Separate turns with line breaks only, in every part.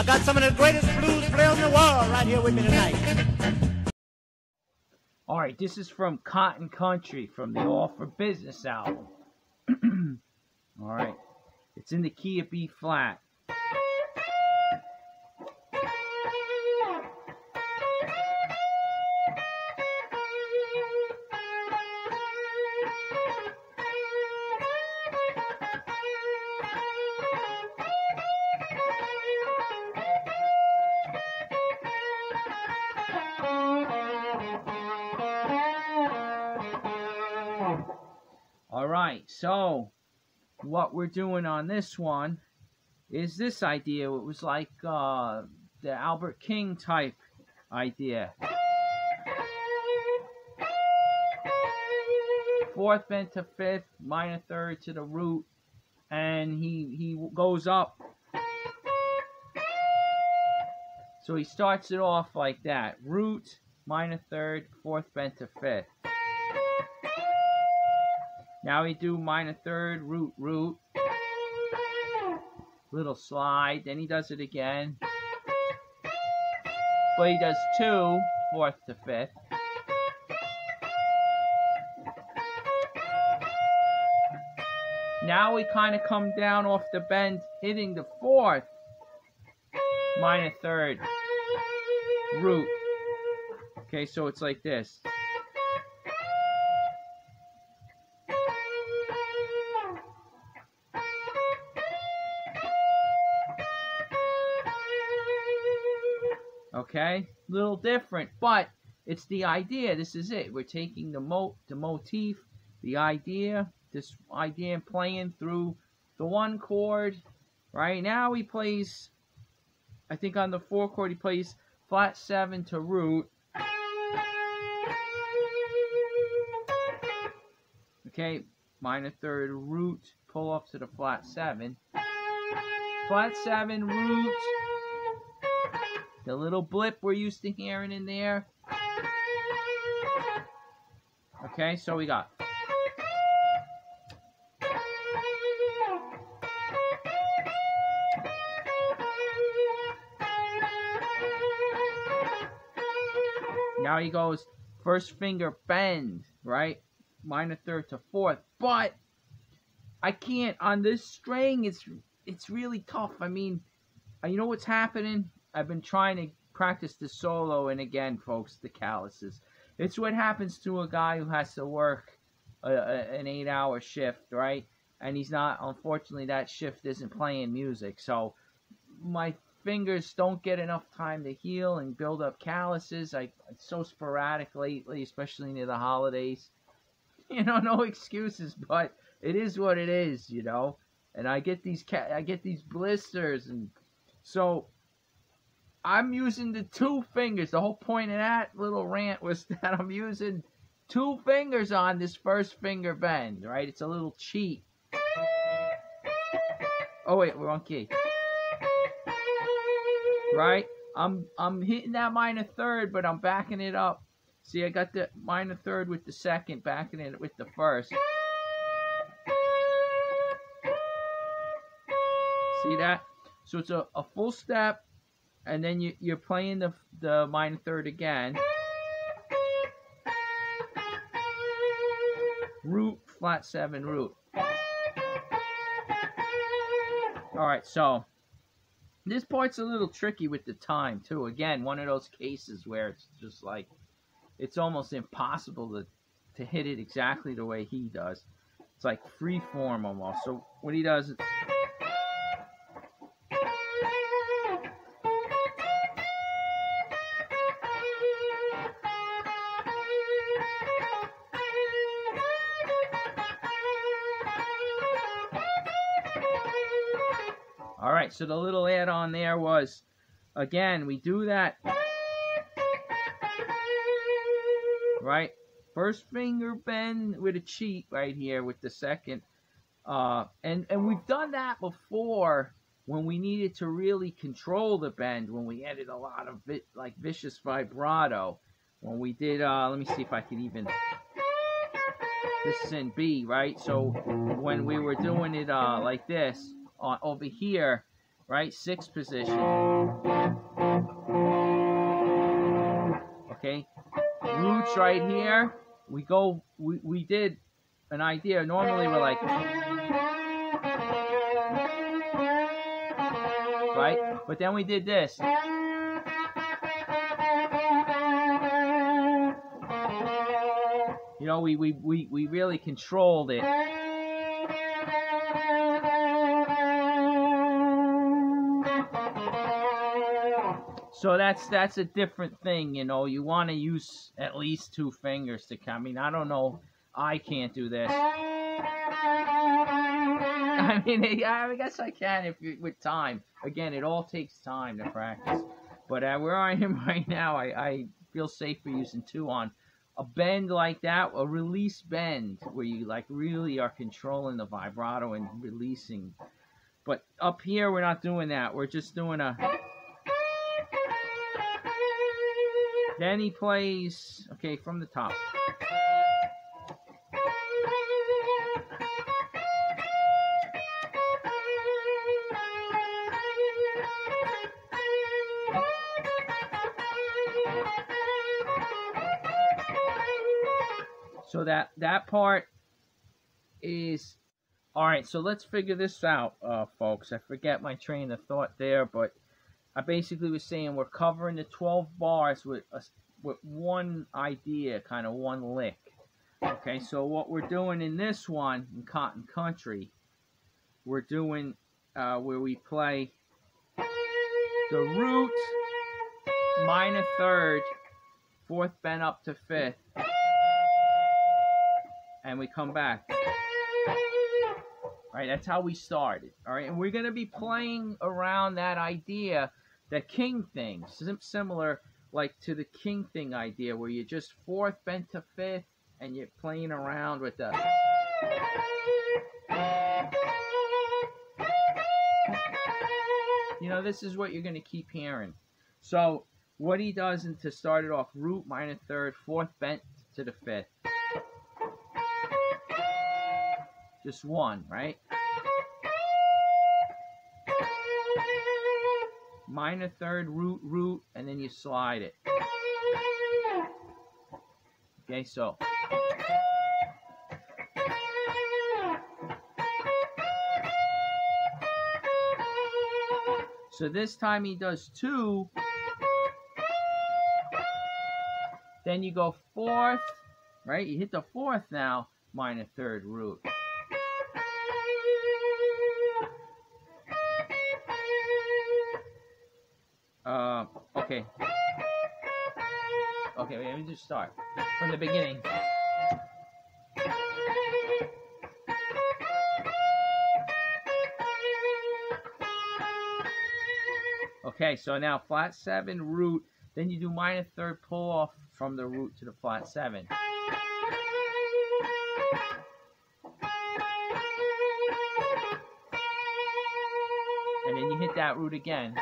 got some of the greatest blues players in the world right here with me tonight.
Alright, this is from Cotton Country from the All for Business album. Alright, it's in the key of B flat. Alright, so what we're doing on this one is this idea. It was like the Albert King type idea. Fourth bend to fifth, minor third to the root, and he goes up. So he starts it off like that. Root, minor third, fourth bend to fifth. Now we do minor third, root, root. Little slide. Then he does it again. But he does two, fourth to fifth. Now we kind of come down off the bend, hitting the fourth, minor third, root. Okay, so it's like this. Okay, little different, but it's the idea. This is it. We're taking the motif, the idea, this idea, and playing through the one chord. Right now he plays, I think on the 4 chord he plays flat 7 to root. Okay, minor third, root, pull up to the flat 7. Flat 7, root. The little blip we're used to hearing in there. Okay, so we got. Now he goes first finger bend, right? Minor third to fourth. But I can't on this string. It's really tough. I mean, you know what's happening? I've been trying to practice the solo, and again, folks, the calluses. It's what happens to a guy who has to work an 8-hour shift, right? And he's not, unfortunately, that shift isn't playing music. So my fingers don't get enough time to heal and build up calluses. It's so sporadic lately, especially near the holidays. You know, no excuses, but it is what it is, you know. And I get these blisters, and so I'm using the 2 fingers. The whole point of that little rant was that I'm using 2 fingers on this first finger bend, right? It's a little cheat. Oh wait, wrong key. Right? I'm hitting that minor third, but I'm backing it up. See, I got the minor third with the second, backing it with the first. See that? So it's a full step. And then you're playing the minor third again. Root, flat 7, root. Alright, so this part's a little tricky with the time, too. Again, one of those cases where it's just like, it's almost impossible to hit it exactly the way he does. It's like free form almost. So what he does is... Alright, so the little add-on there was, again, we do that, right? First finger bend with a cheat right here with the second. And we've done that before when we needed to really control the bend, when we added a lot of like vicious vibrato. When we did, let me see if I can even, this is in B, right? So when we were doing it like this, over here, right? Sixth position. Okay, roots right here. We did an idea. Normally we're like, right? But then we did this. You know, we really controlled it. So that's a different thing, you know. You want to use at least 2 fingers to count. I mean, I don't know. I can't do this. I mean, I guess I can if you, with time. Again, it all takes time to practice. But where I am right now, I feel safer using 2 on a bend like that, a release bend where you like really are controlling the vibrato and releasing. But up here, we're not doing that. We're just doing a. Then he plays, okay, from the top. So that part is, all right, so let's figure this out, folks. I forget my train of thought there, but I basically was saying we're covering the 12 bars with one idea, kind of one lick. Okay, so what we're doing in this one, in Cotton Country, we're doing where we play the root, minor third, 4th bend up to 5th, and we come back. All right, that's how we started. All right, and we're going to be playing around that idea, the king thing, similar like to the king thing idea, where you just 4th bent to 5th, and you're playing around with the. You know, this is what you're going to keep hearing. So what he does, and to start it off, root, minor third, 4th bent to the 5th. Just 1, right? Minor third, root, root, and then you slide it. Okay, so. So this time he does 2. Then you go 4th, right? You hit the 4th now, minor third, root. Okay. Okay, wait, let me just start from the beginning. Okay, so now flat 7, root, then you do minor third, pull off from the root to the flat 7. And then you hit that root again.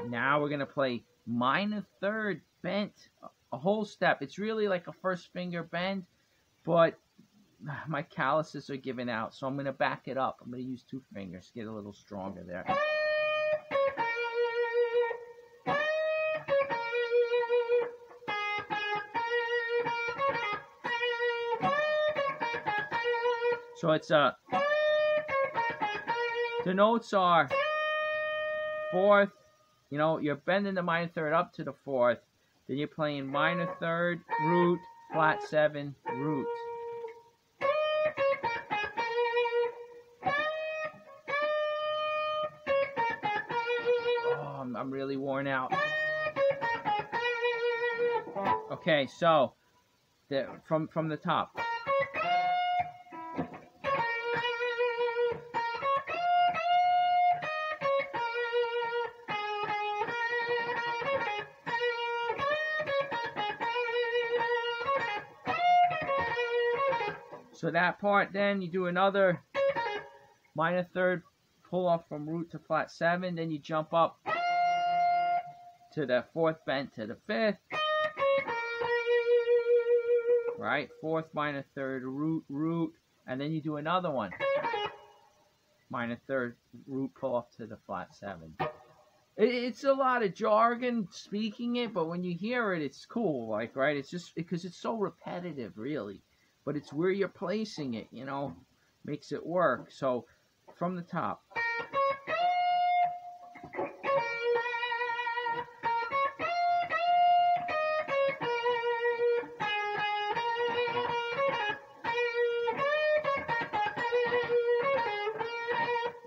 Now we're going to play minor third bent, a whole step. It's really like a 1st finger bend, but my calluses are giving out, so I'm going to back it up. I'm going to use 2 fingers, get a little stronger there. So it's the notes are 4th, you know, you're bending the minor third up to the 4th, then you're playing minor third, root, flat 7, root. Oh, I'm really worn out. Okay, so from the top. So that part, then you do another minor third, pull off from root to flat 7, then you jump up to the 4th bent to the 5th, right? 4th minor third, root, root, and then you do another one. Minor third, root, pull off to the flat 7. It's a lot of jargon speaking it, but when you hear it, it's cool, like, right? It's just because it's so repetitive, really. But it's where you're placing it, you know, makes it work. So, from the top.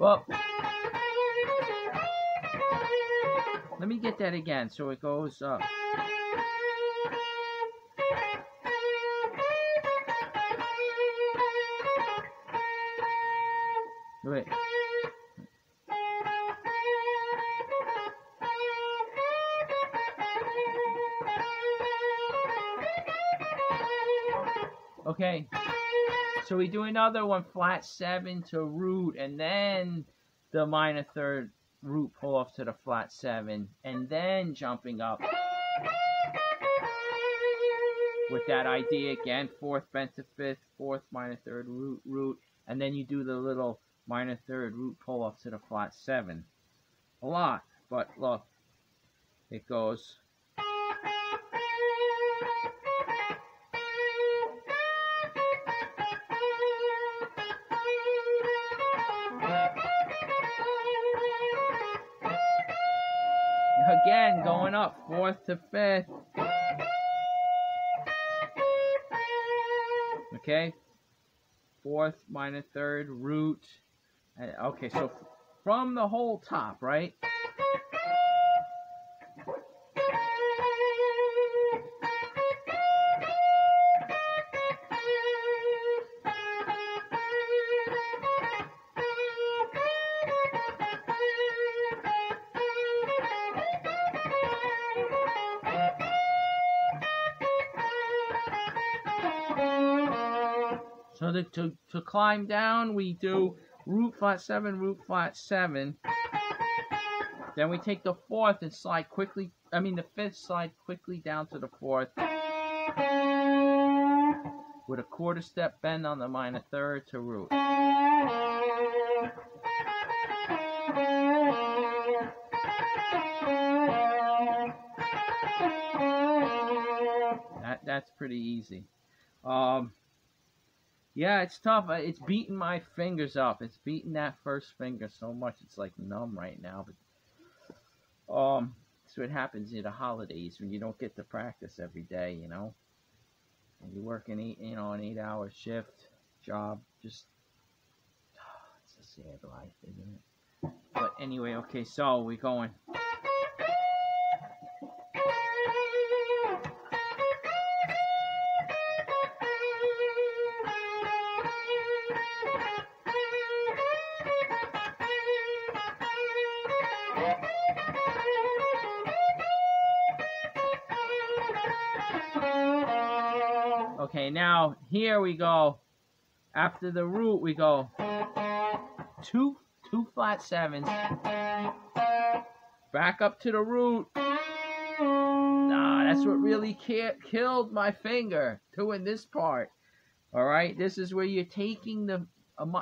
Well, let me get that again. So it goes up. Wait. Okay. So we do another one, flat 7 to root, and then the minor third root pull off to the flat 7, and then jumping up with that idea again, 4th bent to 5th, 4th minor third root, and then you do the little minor third root pull off to the flat 7. A lot, but look, it goes. Again, going up, 4th to 5th. Okay, 4th minor third root. Okay, so from the whole top, right? So to climb down, we do root flat 7, root flat 7. Then we take the 4th and slide quickly, the 5th, slide quickly down to the 4th. With a quarter step bend on the minor third to root. That's pretty easy. Yeah, it's tough. It's beating my fingers up. It's beating that first finger so much it's like numb right now. But that's what happens in the holidays when you don't get to practice every day, you know. And you work an 8-hour shift job. Just it's a sad life, isn't it? But anyway, okay, so we're going. Okay, now here we go. After the root, we go two flat 7s. Back up to the root. That's what really killed my finger, doing this part. All right, this is where you're taking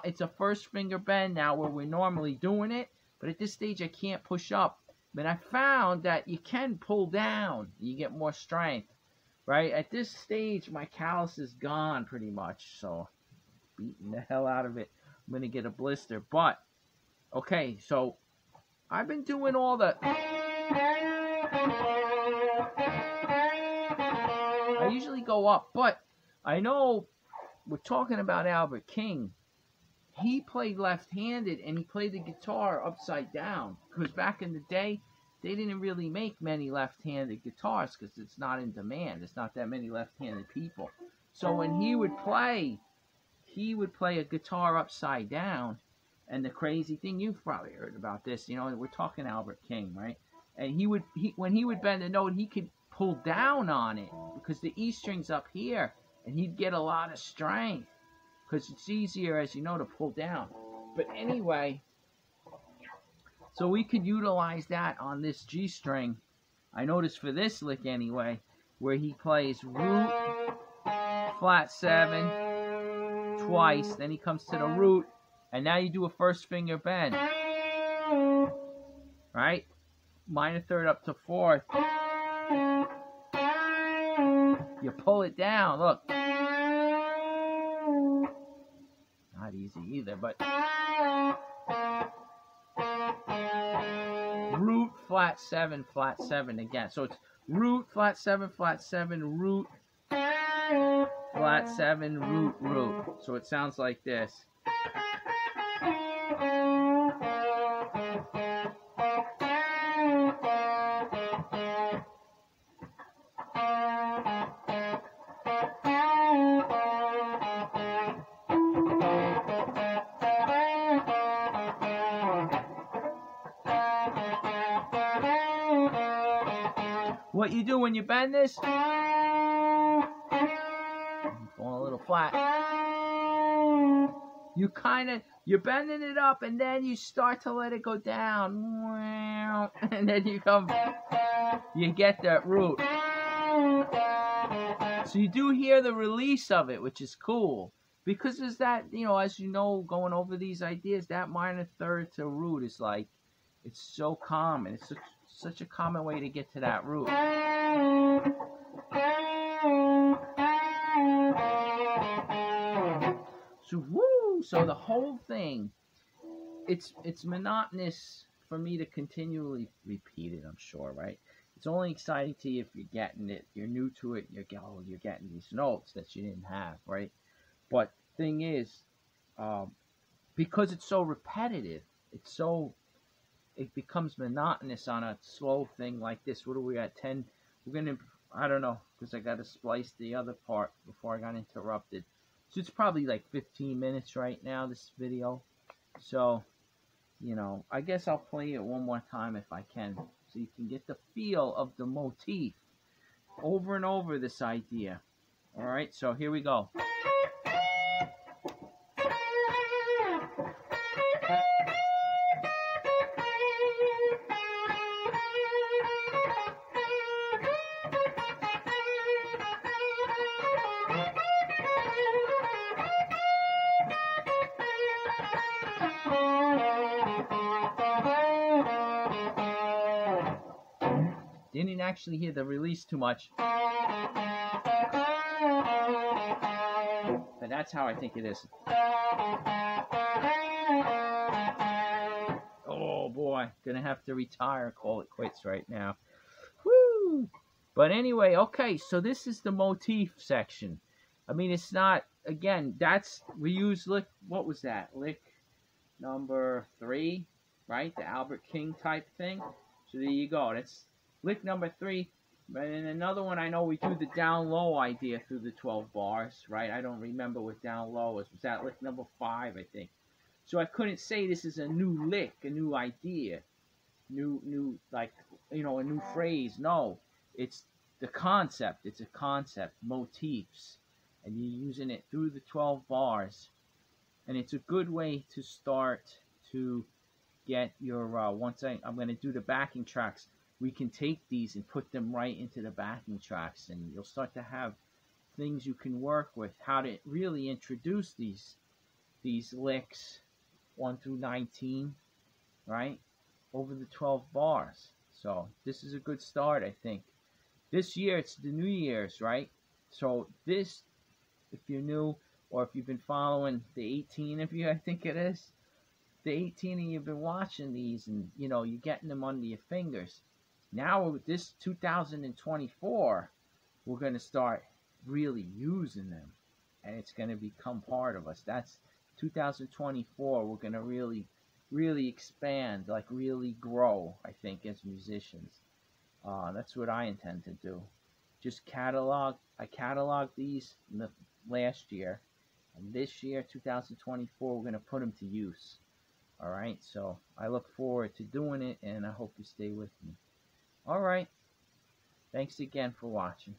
it's a first finger bend now where we're normally doing it. But at this stage, I can't push up. But I found that you can pull down. You get more strength. Right? At this stage, my callus is gone pretty much. So, beating the hell out of it. I'm going to get a blister. But, okay, so I've been doing all the... I usually go up, but I know we're talking about Albert King. He played left-handed, and he played the guitar upside down. Because back in the day, they didn't really make many left-handed guitars because it's not in demand. There's not that many left-handed people. So when he would play a guitar upside down. And the crazy thing, you've probably heard about this, you know, we're talking Albert King, right? And when he would bend a note, he could pull down on it because the E string's up here. And he'd get a lot of strength because it's easier, as you know, to pull down. But anyway... So we could utilize that on this G string. I noticed for this lick anyway, where he plays root, flat 7, twice, then he comes to the root, and now you do a first finger bend, right? Minor third up to fourth. You pull it down, look. Not easy either, but root, flat 7 again. So it's root, flat 7, root, flat 7, root, root. So it sounds like this. What you do when you bend this, going a little flat, you're bending it up, and then you start to let it go down, and then you get that root. So you do hear the release of it, which is cool, because there's that, as you know, going over these ideas, that minor third to root is like, it's so common. It's such a common way to get to that root. So woo! So the whole thing, it's monotonous for me to continually repeat it, I'm sure, right? It's only exciting to you if you're getting it, you're new to it, you're getting these notes that you didn't have, right? But thing is, because it's so repetitive, it becomes monotonous on a slow thing like this. What are we at? 10? We're gonna, I don't know, because I gotta splice the other part before I got interrupted. So it's probably like 15 minutes right now, this video. So, I guess I'll play it one more time if I can, so you can get the feel of the motif over and over, this idea. All right, so here we go. Didn't actually hear the release too much, but that's how I think it is. Oh boy, gonna have to retire, call it quits right now. Woo! But anyway, okay, so this is the motif section. I mean, it's not, again, we use lick, what was that? Lick number 3, right? The Albert King type thing. So there you go. That's lick number 3. But in another one, I know we do the down low idea through the 12 bars, right? I don't remember what down low was. Was that lick number 5, I think? So I couldn't say this is a new lick, a new idea, like, a new phrase. No, it's the concept. It's a concept, motifs, and you're using it through the 12 bars, and it's a good way to start to get your. Once I'm going to do the backing tracks, we can take these and put them right into the backing tracks, and you'll start to have things you can work with, how to really introduce these licks 1 through 19, right, over the 12 bars. So this is a good start, I think. This year, it's the New Year's, right? So this, if you're new, or if you've been following the 18 of you, I think it is, the 18 of you have been watching these, and you're getting them under your fingers. Now with this 2024, we're going to start really using them, and it's going to become part of us. That's 2024. We're going to really expand, like really grow, I think, as musicians. That's what I intend to do. Just I cataloged these in the last year, and this year, 2024, we're going to put them to use. All right, so I look forward to doing it, and I hope you stay with me. All right, thanks again for watching.